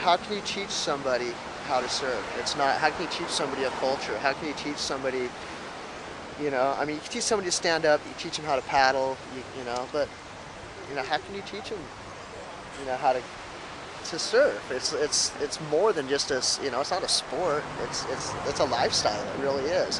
how can you teach somebody how to surf? It's not, how can you teach somebody a culture? How can you teach somebody, you know, I mean, you can teach somebody to stand up, you teach them how to paddle, you know, but, you know, how can you teach them, you know, how to surf? It's more than just a, you know, it's not a sport. It's a lifestyle. It really is.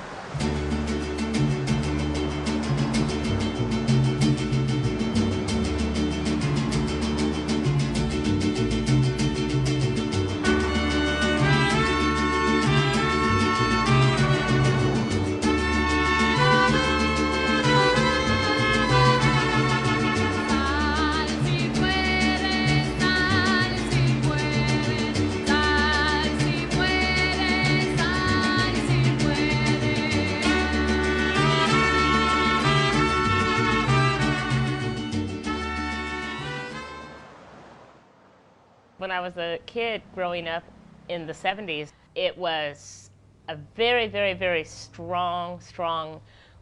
When I was a kid growing up in the 70s, it was a very, very, very strong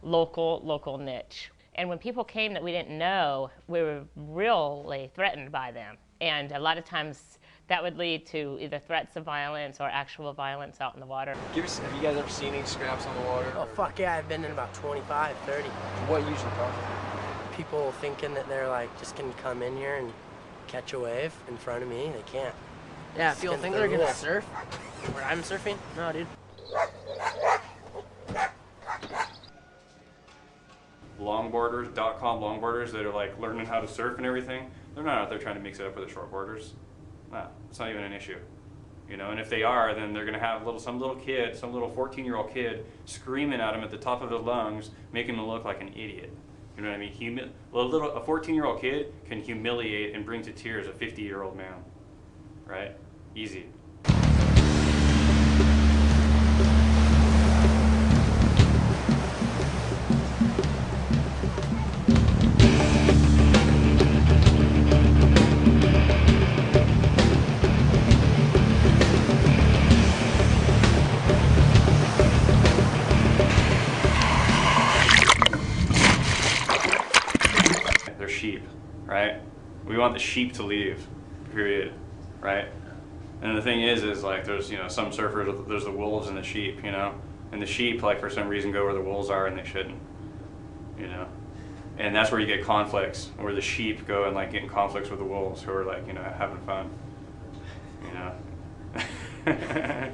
local niche. And when people came that we didn't know, we were really threatened by them. And a lot of times that would lead to either threats of violence or actual violence out in the water. Have you guys ever seen any scraps on the water? Oh, fuck yeah, I've been in about 25, 30. What usually causes it? People thinking that they're like just gonna come in here and catch a wave in front of me. They can't. Yeah, people think they're gonna surf where I'm surfing. No, dude. Longboarders.com longboarders that are like learning how to surf and everything, they're not out there trying to mix it up with the shortboarders. Nah, it's not even an issue. You know, and if they are, then they're gonna have some little 14-year-old kid screaming at him at the top of his lungs, making him look like an idiot. You know what I mean? A 14-year-old kid can humiliate and bring to tears a 50-year-old man, right? Easy. They're sheep, right? We want the sheep to leave, period, right? And the thing is like there's, you know, some surfers, there's the wolves and the sheep, you know? And the sheep, like, for some reason go where the wolves are and they shouldn't, you know? And that's where you get conflicts, where the sheep go and like get in conflicts with the wolves who are like, you know, having fun, you know?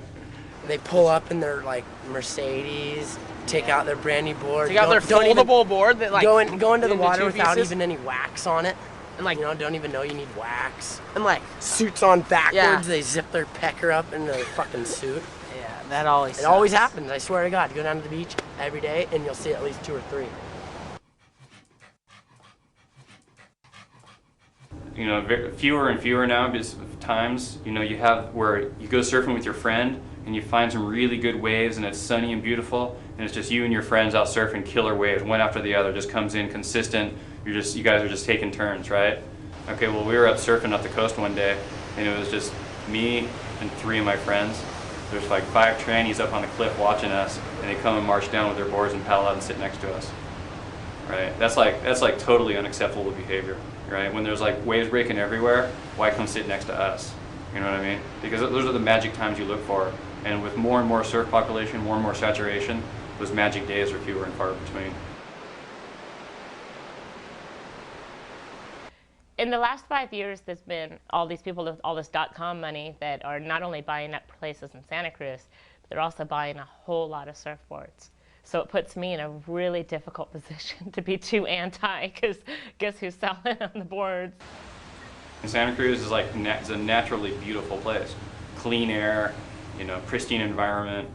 They pull up in their like Mercedes, take out their brand new board. Take out their foldable board that like go into the water two without pieces. even any wax on it. And like, You know, don't even know you need wax. and like, Suits on backwards, Yeah. they zip their pecker up into their fucking suit. yeah, that always. It always sucks. happens, I swear to God. You go down to the beach every day and you'll see at least 2 or 3. You know, fewer and fewer now because of times, you know, you have where you go surfing with your friend and you find some really good waves and it's sunny and beautiful and it's just you and your friends out surfing killer waves, one after the other, just comes in consistent. You guys are just taking turns, right? Okay, well, we were up surfing up the coast one day and it was just me and 3 of my friends. There's like 5 trannies up on the cliff watching us and they come and march down with their boards and paddle out and sit next to us, right? That's like totally unacceptable behavior, right? When there's like waves breaking everywhere, why come sit next to us? You know what I mean? Because those are the magic times you look for. And with more and more surf population, more and more saturation, those magic days are fewer and far between. In the last 5 years, there's been all these people with all this .com money that are not only buying up places in Santa Cruz, but they're also buying a whole lot of surfboards. So it puts me in a really difficult position to be too anti, because guess who's selling on the boards? And Santa Cruz is like it's a naturally beautiful place. Clean air, you know, pristine environment,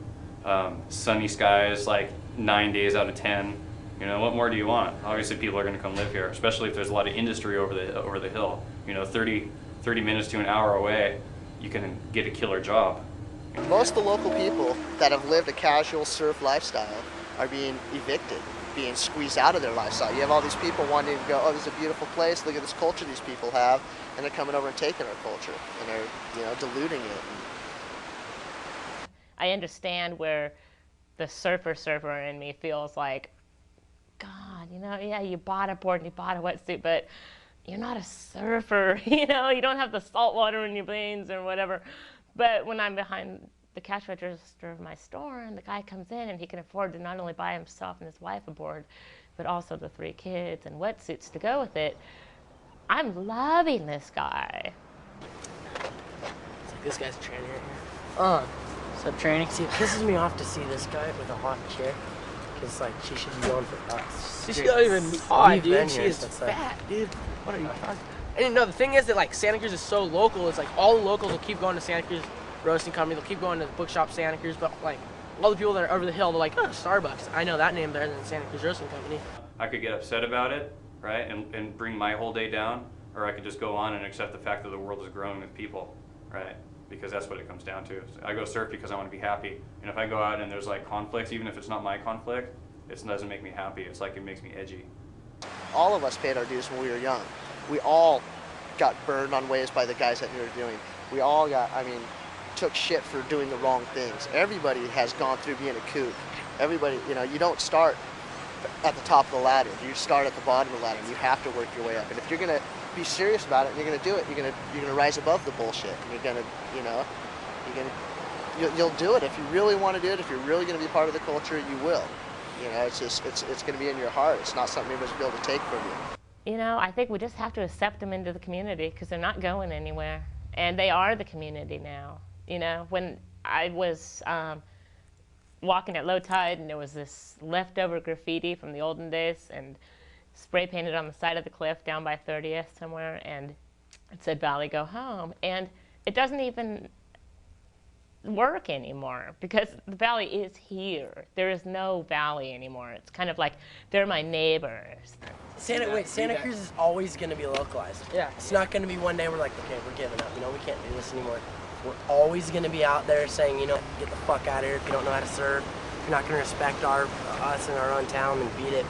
sunny skies like 9 days out of 10. You know, what more do you want? Obviously people are going to come live here, especially if there's a lot of industry over the hill. You know, 30 minutes to an hour away, you can get a killer job. Most of the local people that have lived a casual surf lifestyle are being evicted, being squeezed out of their lifestyle. You have all these people wanting to go, oh, this is a beautiful place, look at this culture these people have, and they're coming over and taking our culture, and they're, you know, diluting it. I understand where the surfer in me feels like, God, you know, yeah, you bought a board and you bought a wetsuit, but you're not a surfer, you know, you don't have the salt water in your veins or whatever. But when I'm behind the cash register of my store and the guy comes in and he can afford to not only buy himself and his wife a board, but also the 3 kids and wetsuits to go with it, I'm loving this guy. It's like, this guy's a trainer here. Sub training. See, it pisses me off to see this guy with a hot chick. Cause like she should be going for us. She's not even hot, We've dude. been She here is since, fat, dude. What are you talking? And no, the thing is that like Santa Cruz is so local. It's like all the locals will keep going to Santa Cruz Roasting Company. They'll keep going to the bookshop Santa Cruz. But like all the people that are over the hill, they're like, oh, Starbucks. I know that name better than Santa Cruz Roasting Company. I could get upset about it, right, and bring my whole day down, or I could just go on and accept the fact that the world is growing with people, right? Because that's what it comes down to. I go surf because I want to be happy, and if I go out and there's like conflicts, even if it's not my conflict, it doesn't make me happy. It's like it makes me edgy. All of us paid our dues when we were young. We all got burned on waves by the guys that we were doing. We all got, took shit for doing the wrong things. Everybody has gone through being a kook. Everybody, you don't start at the top of the ladder. You start at the bottom of the ladder. You have to work your way up. And if you're gonna be serious about it and you're gonna do it, you're gonna rise above the bullshit. And you're gonna, you'll do it. If you really want to do it, if you're really gonna be part of the culture, you will. It's gonna be in your heart. It's not something anybody's gonna be able to take from you. You know, I think we just have to accept them into the community because they're not going anywhere. And they are the community now. You know, when I was walking at low tide and there was this leftover graffiti from the olden days and spray painted on the side of the cliff down by 30th somewhere, and it said, "Valley, go home." And it doesn't even work anymore because the valley is here. There is no valley anymore. It's kind of like they're my neighbors. Santa Cruz is always going to be localized. Yeah. It's not going to be one day we're like, okay, we're giving up. We can't do this anymore. We're always going to be out there saying, get the fuck out of here if you don't know how to surf. If you're not going to respect us in our own town, and beat it.